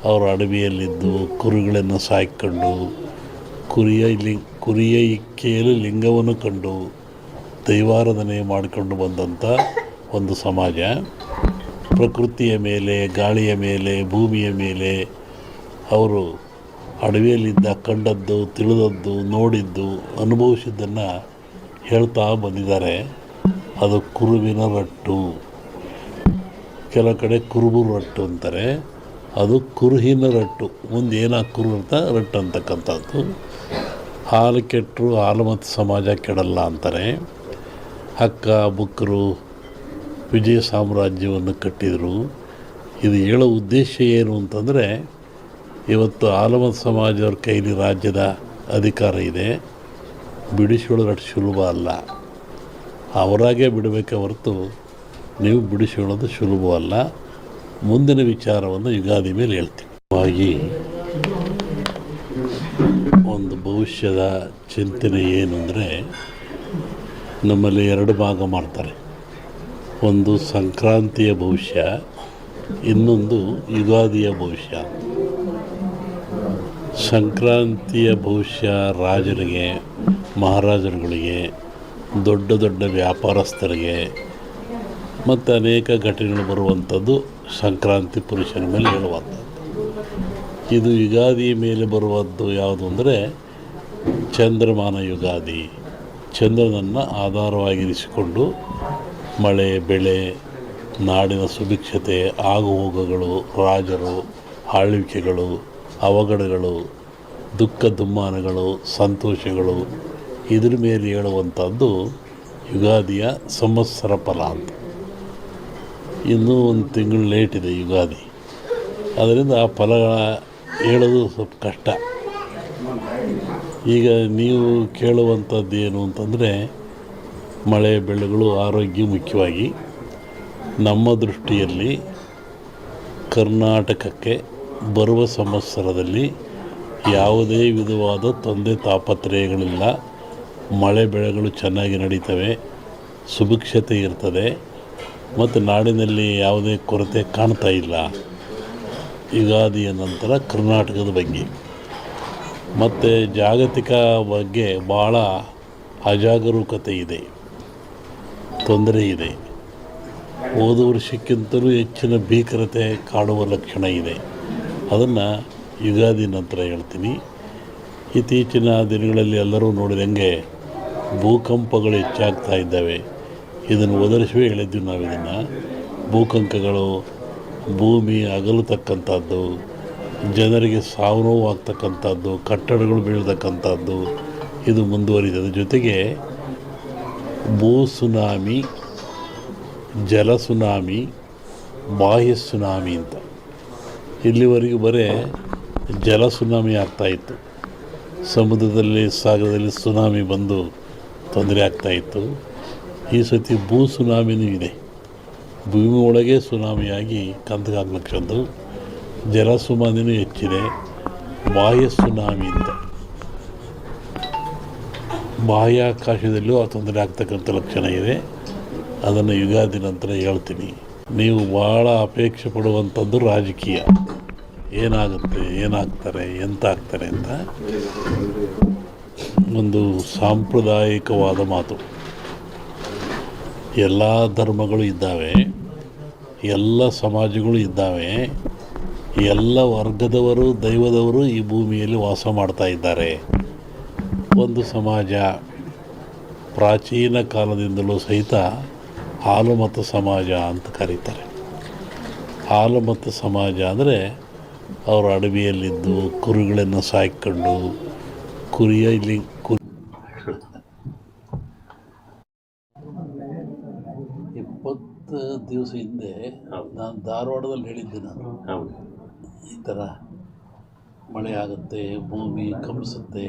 ಅವರು ಅಡವಿಯಲ್ಲಿದ್ದು ಕುರಿಗಳನ್ನು ಸಾಕಿಕೊಂಡು ಕುರಿಯ ಇಕ್ಕೆಯಲ್ಲಿ ಲಿಂಗವನ್ನು ಕಂಡು ದೈವಾರಾಧನೆ ಮಾಡಿಕೊಂಡು ಬಂದಂಥ ಒಂದು ಸಮಾಜ. ಪ್ರಕೃತಿಯ ಮೇಲೆ, ಗಾಳಿಯ ಮೇಲೆ, ಭೂಮಿಯ ಮೇಲೆ ಅವರು ಅಡವಿಯಲ್ಲಿದ್ದ ಕಂಡದ್ದು, ತಿಳಿದದ್ದು, ನೋಡಿದ್ದು, ಅನುಭವಿಸಿದ್ದನ್ನು ಹೇಳ್ತಾ ಬಂದಿದ್ದಾರೆ. ಅದು ಕುರುವಿನ ರಟ್ಟು, ಕೆಲವು ಕಡೆ ಕುರುಬು ರಟ್ಟು ಅಂತಾರೆ. ಅದು ಕುರುಹಿನ ರಟ್ಟು, ಮುಂದೆ ಏನಾಗ ಕುರು ಅಂತ ರಟ್ಟು ಅಂತಕ್ಕಂಥದ್ದು. ಹಾಲು ಕೆಟ್ಟರು ಹಾಲು ಮತ್ತು ಸಮಾಜ ಕೆಡಲ್ಲ ಅಂತಾರೆ. ಹಕ್ಕ ಬುಕ್ಕರು ವಿಜಯ ಸಾಮ್ರಾಜ್ಯವನ್ನು ಕಟ್ಟಿದರು. ಇದು ಹೇಳೋ ಉದ್ದೇಶ ಏನು ಅಂತಂದರೆ, ಇವತ್ತು ಆಲಮತ ಸಮಾಜದವ್ರ ಕೈಲಿ ರಾಜ್ಯದ ಅಧಿಕಾರ ಇದೆ. ಬಿಡಿಸಿಕೊಳ್ಳೋದು ಅಷ್ಟು ಸುಲಭ ಅಲ್ಲ. ಅವರಾಗೇ ಬಿಡಬೇಕೆ ಹೊರತು ನೀವು ಬಿಡಿಸಿಕೊಳ್ಳೋದು ಸುಲಭವಲ್ಲ. ಮುಂದಿನ ವಿಚಾರವನ್ನು ಯುಗಾದಿ ಮೇಲೆ ಹೇಳ್ತೀವಿ. ಹಾಗಾಗಿ ಒಂದು ಭವಿಷ್ಯದ ಚಿಂತನೆ ಏನು ಅಂದರೆ, ನಮ್ಮಲ್ಲಿ ಎರಡು ಭಾಗ ಮಾಡ್ತಾರೆ. ಒಂದು ಸಂಕ್ರಾಂತಿಯ ಭವಿಷ್ಯ, ಇನ್ನೊಂದು ಯುಗಾದಿಯ ಭವಿಷ್ಯ. ಸಂಕ್ರಾಂತಿಯ ಭವಿಷ್ಯ ರಾಜರಿಗೆ, ಮಹಾರಾಜರುಗಳಿಗೆ, ದೊಡ್ಡ ದೊಡ್ಡ ವ್ಯಾಪಾರಸ್ಥರಿಗೆ ಮತ್ತು ಅನೇಕ ಘಟನೆಗಳು ಬರುವಂಥದ್ದು ಸಂಕ್ರಾಂತಿ ಪುರುಷನ ಮೇಲೆ ಹೇಳುವಂಥದ್ದು. ಇದು ಯುಗಾದಿಯ ಮೇಲೆ ಬರುವಂಥದ್ದು ಯಾವುದು ಅಂದರೆ ಚಂದ್ರಮಾನ ಯುಗಾದಿ. ಚಂದ್ರನನ್ನು ಆಧಾರವಾಗಿರಿಸಿಕೊಂಡು ಮಳೆ, ಬೆಳೆ, ನಾಡಿನ ಸುಭಿಕ್ಷತೆ, ಆಗುಹೋಗುಗಳು, ರಾಜರು, ಆಳ್ವಿಕೆಗಳು, ಅವಘಡಗಳು, ದುಃಖ ದುಮ್ಮಾನಗಳು, ಸಂತೋಷಗಳು, ಇದ್ರ ಮೇಲೆ ಹೇಳುವಂಥದ್ದು ಯುಗಾದಿಯ ಸಂವತ್ಸರ ಫಲ ಅಂತ. ಇನ್ನೂ ಒಂದು ತಿಂಗಳು ಲೇಟ್ ಇದೆ ಯುಗಾದಿ. ಅದರಿಂದ ಆ ಫಲಗಳ ಹೇಳೋದು ಸ್ವಲ್ಪ ಕಷ್ಟ. ಈಗ ನೀವು ಕೇಳುವಂಥದ್ದು ಏನು ಅಂತಂದರೆ, ಮಳೆ ಬೆಳೆಗಳು, ಆರೋಗ್ಯ ಮುಖ್ಯವಾಗಿ. ನಮ್ಮ ದೃಷ್ಟಿಯಲ್ಲಿ ಕರ್ನಾಟಕಕ್ಕೆ ಬರುವ ಸಂವತ್ಸರದಲ್ಲಿ ಯಾವುದೇ ವಿಧವಾದ ತೊಂದರೆ ತಾಪತ್ರಯಗಳಿಲ್ಲ. ಮಳೆ ಬೆಳೆಗಳು ಚೆನ್ನಾಗಿ ನಡೀತವೆ, ಸುಭಿಕ್ಷತೆ ಇರ್ತದೆ ಮತ್ತು ನಾಡಿನಲ್ಲಿ ಯಾವುದೇ ಕೊರತೆ ಕಾಣ್ತಾ ಇಲ್ಲ. ಯುಗಾದಿಯ ನಂತರ ಕರ್ನಾಟಕದ ಬಗ್ಗೆ ಮತ್ತು ಜಾಗತಿಕ ಬಗ್ಗೆ ಭಾಳ ಅಜಾಗರೂಕತೆ ಇದೆ, ತೊಂದರೆ ಇದೆ. ಹೋದ ವರ್ಷಕ್ಕಿಂತಲೂ ಹೆಚ್ಚಿನ ಭೀಕರತೆ ಕಾಡುವ ಲಕ್ಷಣ ಇದೆ. ಅದನ್ನು ಯುಗಾದಿ ನಂತರ ಹೇಳ್ತೀನಿ. ಇತ್ತೀಚಿನ ದಿನಗಳಲ್ಲಿ ಎಲ್ಲರೂ ನೋಡಿದಂಗೆ ಭೂಕಂಪಗಳು ಹೆಚ್ಚಾಗ್ತಾ ಇದ್ದಾವೆ. ಇದನ್ನು ಒದರಿಸುವೆ ಹೇಳಿದ್ವಿ ನಾವು. ಇದನ್ನು ಭೂಕಂಪಗಳು, ಭೂಮಿ ಅಗಲತಕ್ಕಂಥದ್ದು, ಜನರಿಗೆ ಸಾವು ನೋವು ಆಗ್ತಕ್ಕಂಥದ್ದು, ಕಟ್ಟಡಗಳು ಬೀಳ್ತಕ್ಕಂಥದ್ದು, ಇದು ಮುಂದುವರಿದ ಜೊತೆಗೆ ಭೂ ಸುನಾಮಿ, ಜಲ ಸುನಾಮಿ, ಬಾಹ್ಯ ಸುನಾಮಿ ಅಂತ. ಇಲ್ಲಿವರೆಗೂ ಬರೀ ಜಲ ಸುನಾಮಿ ಆಗ್ತಾಯಿತ್ತು. ಸಮುದ್ರದಲ್ಲಿ, ಸಾಗರದಲ್ಲಿ ಸುನಾಮಿ ಬಂದು ತೊಂದರೆ ಆಗ್ತಾಯಿತ್ತು. ಈ ಸತಿ ಭೂ ಸುನಾಮಿನೂ ಇದೆ. ಭೂಮಿ ಒಳಗೆ ಸುನಾಮಿಯಾಗಿ ಕಂದಗಾಗ್ಲಕ್ಕಂದು ಜಲ ಸುನಾಮಿನೂ ಹೆಚ್ಚಿದೆ. ಬಾಹ್ಯ ಸುನಾಮಿ ಅಂತ ಬಾಹ್ಯಾಕಾಶದಲ್ಲೂ ಆ ತೊಂದರೆ ಆಗ್ತಕ್ಕಂಥ ಲಕ್ಷಣ ಇದೆ. ಅದನ್ನು ಯುಗಾದಿ ನಂತರ ಹೇಳ್ತೀನಿ. ನೀವು ಭಾಳ ಅಪೇಕ್ಷೆ ಪಡುವಂಥದ್ದು ರಾಜಕೀಯ. ಏನಾಗುತ್ತೆ, ಏನಾಗ್ತಾರೆ, ಎಂತ ಆಗ್ತಾರೆ ಅಂತ ಒಂದು ಸಾಂಪ್ರದಾಯಿಕವಾದ ಮಾತು. ಎಲ್ಲ ಧರ್ಮಗಳು ಇದ್ದಾವೆ, ಎಲ್ಲ ಸಮಾಜಗಳು ಇದ್ದಾವೆ, ಎಲ್ಲ ವರ್ಗದವರು, ದೈವದವರು ಈ ಭೂಮಿಯಲ್ಲಿ ವಾಸ ಮಾಡ್ತಾ ಇದ್ದಾರೆ. ಒಂದು ಸಮಾಜ ಪ್ರಾಚೀನ ಕಾಲದಿಂದಲೂ ಸಹಿತ ಹಾಲುಮತ ಸಮಾಜ ಅಂತ ಕರೀತಾರೆ. ಹಾಲುಮತ ಸಮಾಜ ಅಂದರೆ ಅವರು ಅಡವಿಯಲ್ಲಿದ್ದು ಕುರಿಗಳನ್ನು ಸಾಕಿಕೊಂಡು 20 ದಿವಸ ಹಿಂದೆ ನಾನು ಧಾರವಾಡದಲ್ಲಿ ಹೇಳಿದ್ದೆ. ನಾನು ಈ ಥರ ಮಳೆ ಆಗುತ್ತೆ, ಭೂಮಿ ಕಂಪಿಸುತ್ತೆ,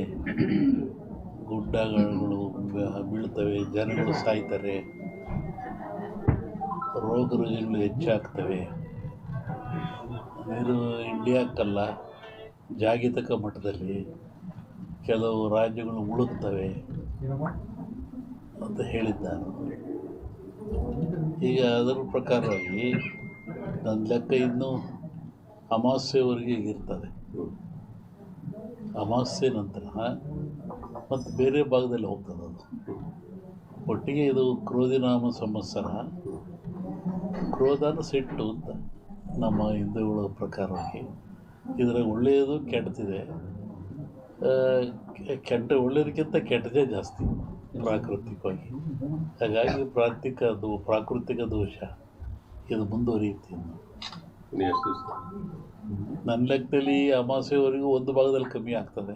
ಗುಡ್ಡಗಳು ಬೀಳ್ತವೆ, ಜನಗಳು ಸಾಯ್ತಾರೆ, ರೋಗ ರುಜಿನಗಳು ಹೆಚ್ಚಾಗ್ತವೆ. ಇದು ಇಂಡಿಯಾಕ್ಕಲ್ಲ, ಜಾಗತಿಕ ಮಟ್ಟದಲ್ಲಿ ಕೆಲವು ರಾಜ್ಯಗಳು ಮುಳುಗ್ತವೆ ಅಂತ ಹೇಳಿದ್ದಾನು. ಈಗ ಅದರ ಪ್ರಕಾರವಾಗಿ ನನ್ನ ಲೆಕ್ಕ ಇನ್ನೂ ಅಮಾವಾಸ್ಯೆವರೆಗೆ ಇರ್ತದೆ. ಅಮಾವಾಸ್ಯೆ ನಂತರ ಮತ್ತು ಬೇರೆ ಭಾಗದಲ್ಲಿ ಹೋಗ್ತದೆ ಅದು. ಒಟ್ಟಿಗೆ ಇದು ಕ್ರೋಧಿನಾಮ ಸಂವತ್ಸರ. ಕ್ರೋಧನ ಸಿಟ್ಟು ಅಂತ ನಮ್ಮ ಹಿಂದೂಗಳ ಪ್ರಕಾರವಾಗಿ. ಇದರಾಗ ಒಳ್ಳೆಯದು ಕೆಟ್ಟದಿದೆ. ಒಳ್ಳೆಯದಕ್ಕಿಂತ ಕೆಟ್ಟದೇ ಜಾಸ್ತಿ ಪ್ರಾಕೃತಿಕವಾಗಿ. ಹಾಗಾಗಿ ಪ್ರಾಕೃತಿಕ ದೋಷ ಇದು ಮುಂದುವರಿಯುತ್ತೆ ಇನ್ನು. ನನ್ನ ಲೆಕ್ಕದಲ್ಲಿ ಅಮಾವಾಸ್ಯೆವರೆಗೂ ಒಂದು ಭಾಗದಲ್ಲಿ ಕಮ್ಮಿ ಆಗ್ತದೆ,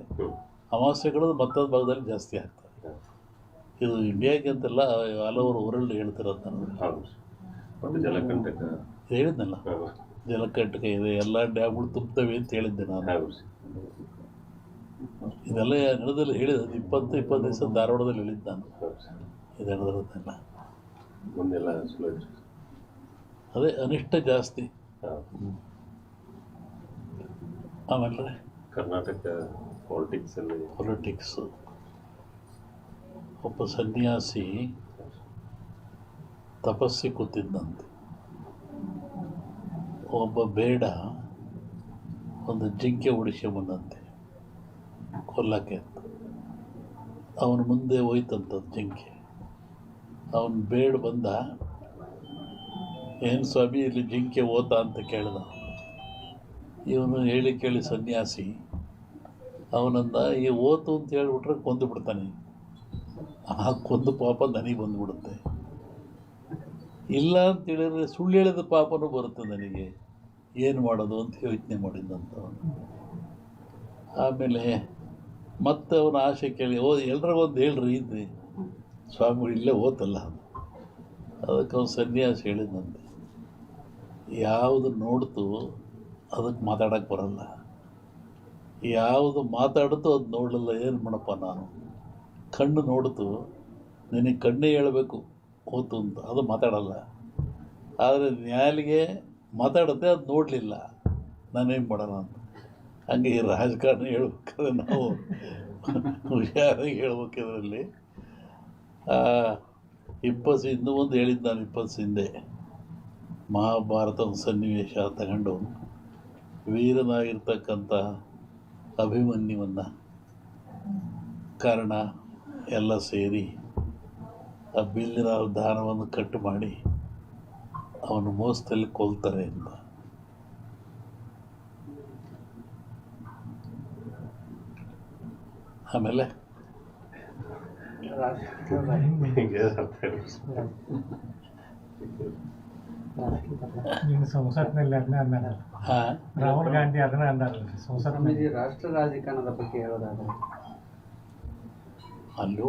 ಅಮಾವಾಸ್ಯೆಗಳು ಮತ್ತೊಂದು ಭಾಗದಲ್ಲಿ ಜಾಸ್ತಿ ಆಗ್ತದೆ. ಇದು ಇಂಡಿಯಾಗೆ ಅಂತೆಲ್ಲ ಹಲವರು ವರ್ಲ್ಡ್ ಹೇಳ್ತಿರೋದು ನನಗೆ. ಜಲಕಂಟಕ ಹೇಳಿದ್ನಲ್ಲ, ಜಲಕಂಟಕ ಇದೆ, ಎಲ್ಲ ಡ್ಯಾಮ್ಗಳು ತುಂಬ್ತವೆ ಅಂತ ಹೇಳಿದ್ದೆ ನಾನು. ಇದೆಲ್ಲ ನಡೆದಲ್ಲಿ ಹೇಳಿದ 20 ದಿವಸ ಧಾರವಾಡದಲ್ಲಿ ಹೇಳಿದ್ದು ನಾನು. ಇದು ನಡೆದಿರೋದೆಲ್ಲ ಮುಂದೆಲ್ಲ ಅದೇ ಅನಿಷ್ಟ ಜಾಸ್ತಿ. ಆಮೇಲೆ ಕರ್ನಾಟಕ ಪೊಲಿಟಿಕ್ಸು. ಒಬ್ಬ ಸನ್ಯಾಸಿ ತಪಸ್ಸಿ ಕೂತಿದ್ದಂತೆ. ಒಬ್ಬ ಬೇಡ ಒಂದು ಜಿಂಕೆ ಬಂದಂತೆ ಕೊಲ್ಲಕ್ಕೆ ಅಂತ. ಅವನ ಮುಂದೆ ಹೋಯ್ತಂಥದ್ದು ಜಿಂಕೆ. ಅವನು ಬೇಡ ಬಂದ, ಏನು ಸ್ವಾಮಿ ಇಲ್ಲಿ ಜಿಂಕೆ ಓತ ಅಂತ ಕೇಳಿದ. ಇವನು ಹೇಳಿ ಕೇಳಿ ಸನ್ಯಾಸಿ ಅವನಂದ, ಈ ಓತು ಅಂತ ಹೇಳಿಬಿಟ್ರೆ ಕೊಂದು ಬಿಡ್ತಾನೆ, ಆ ಕೊಂದು ಪಾಪ ನನಗೆ ಬಂದುಬಿಡುತ್ತೆ. ಇಲ್ಲ ಅಂತೇಳಿದ್ರೆ ಸುಳ್ಳು ಹೇಳಿದ ಪಾಪನೂ ಬರುತ್ತೆ ನನಗೆ, ಏನು ಮಾಡೋದು ಅಂತ ಯೋಚನೆ ಮಾಡಿದ್ದಂತ ಅವನು. ಆಮೇಲೆ ಮತ್ತೆ ಅವನ ಆಸೆ ಕೇಳಿ, ಎಲ್ರಿಗೊಂದು ಹೇಳ್ರಿ ಇದ್ರಿ ಸ್ವಾಮಿಗಳು ಇಲ್ಲೇ ಓತಲ್ಲ. ಅದಕ್ಕೆ ಅವನು ಸನ್ಯಾಸಿ ಹೇಳಿದಂತೆ, ಯಾವುದು ನೋಡ್ತು ಅದಕ್ಕೆ ಮಾತಾಡೋಕ್ಕೆ ಬರಲ್ಲ, ಯಾವುದು ಮಾತಾಡ್ತು ಅದು ನೋಡಲಿಲ್ಲ, ಏನು ಮಾಡಪ್ಪ ನಾನು. ಕಣ್ಣು ನೋಡ್ತು, ನಿನಗೆ ಕಣ್ಣೇ ಹೇಳಬೇಕು ಓತು ಅಂತ, ಅದು ಮಾತಾಡಲ್ಲ. ಆದರೆ ನ್ಯಾಲಿಗೆ ಮಾತಾಡುತ್ತೆ, ಅದು ನೋಡಲಿಲ್ಲ, ನಾನೇನು ಮಾಡೋಣ ಅಂತ. ಹಂಗೆ ಈ ರಾಜಕಾರಣ ಹೇಳ್ಬೇಕಾದ್ರೆ ನಾವು ಹುಷಾರಾಗಿ ಹೇಳ್ಬೇಕಿದ್ರಲ್ಲಿ. ಇನ್ನೂ ಒಂದು ಹೇಳಿದ್ದು ನಾನು 20 ಹಿಂದೆ, ಮಹಾಭಾರತದ ಸನ್ನಿವೇಶ ತಗೊಂಡು ವೀರನಾಗಿರ್ತಕ್ಕಂಥ ಅಭಿಮನ್ಯುವನ್ನು ಕಾರಣ ಎಲ್ಲ ಸೇರಿ ಆ ಬಿಲ್ಲಿನ ದಾನವನ್ನು ಕಟ್ಟು ಮಾಡಿ ಅವನು ಮೋಸದಲ್ಲಿ ಕೊಲ್ತಾರೆ ಅಂತ. ಆಮೇಲೆ ನಿಮ್ಮ ಸಂಸತ್ನಲ್ಲಿ ಅದನ್ನೇ ಅಂದಾರಲ್ಲ, ರಾಹುಲ್ ಗಾಂಧಿ ಅದನ್ನೇ ಅಂದಾರಲ್ಲ ಸಂಸತ್ನಲ್ಲಿ. ರಾಷ್ಟ್ರ ರಾಜಕಾರಣದ ಬಗ್ಗೆ ಹೇಳೋದಾದ್ರೆ ಅಲ್ಲೂ